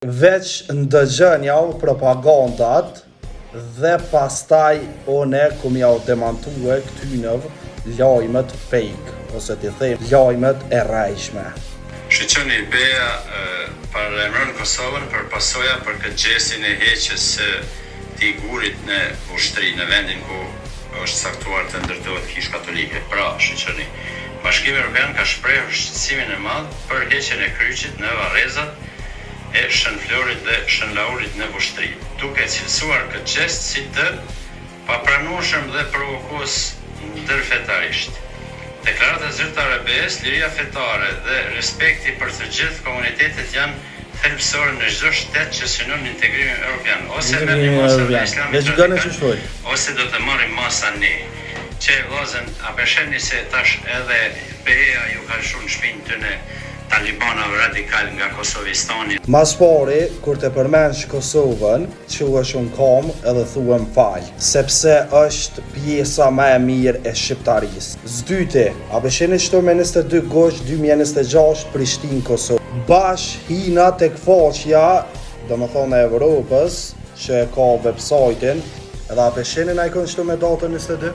Veç ndëgjën jau propagandat dhe pastaj one kum jau demantue këtynëv lajmet fake, ose t'i them lajmet e rrejshme. Shqyqoni beja paremron Kosovën për pasoja për këtë gjestin e heqjes së t'i gurit në ushtri në vendin ku është saktuar të ndërtohet Kishë Katolike. Pra, shqyqoni, Bashkimi Evropian ka shprehur shqetësimin e madh për heqjen e kryqit në varrezat e Shënflorit dhe Shënlaurit në ushtri, duke cilësuar këtë gjest si të papranueshëm dhe provokues ndërfetarisht. Deklarata zyrtare e BE-s, liria fetare dhe respekti për të gjithë komunitetet janë thelbësore në çdo shtet që synon integrimin evropian, ose me masën e islamit, ose do të marrim masa ne. Që vllazën, a besheni se tash edhe BE-a ju ka shumë në shpinë tëne talibanëve radikal nga Kosovistani. Mas pari, kur të përmensh Kosovën, quhesh unë kam edhe thuhem fal, sepse është pjesa më e mirë e shqiptarisë. Zdyti, a besheni shto me 22 gusht 2026 Prishtinë Kosovë. Bash hina tek faqja, domethënë e Evropës, që ka website-in, edhe a besheni na ikon shto me datën 22?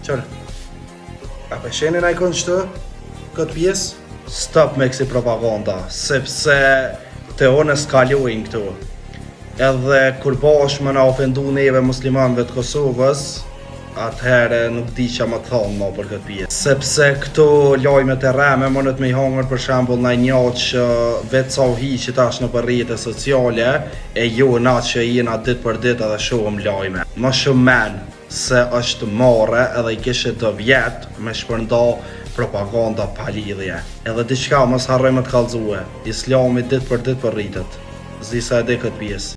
Qërë? A besheni na ikon shto këtë pjesë? Stop me kësi propaganda, sepse të one s'kalojnë këtu. Edhe kur bash me na ofendu neve muslimanëve të Kosovës, atëhere nuk di që më të thonë ma për këtë pjesë. Sepse këto lajmet e rreme mënët me i hangër për shembull na një që vetë sa u hiqi tash në për rrjete sociale, e jo na që jena ditë për ditë edhe shohëm lajme. Më shumë men se është marrë edhe i kishe të vjetë me shpërnda propaganda pa lidhje. Edhe diçka mos harrojmë të kallëzue. Islami ditë për ditë për rritet. Zdi sa e de këtë pjesë.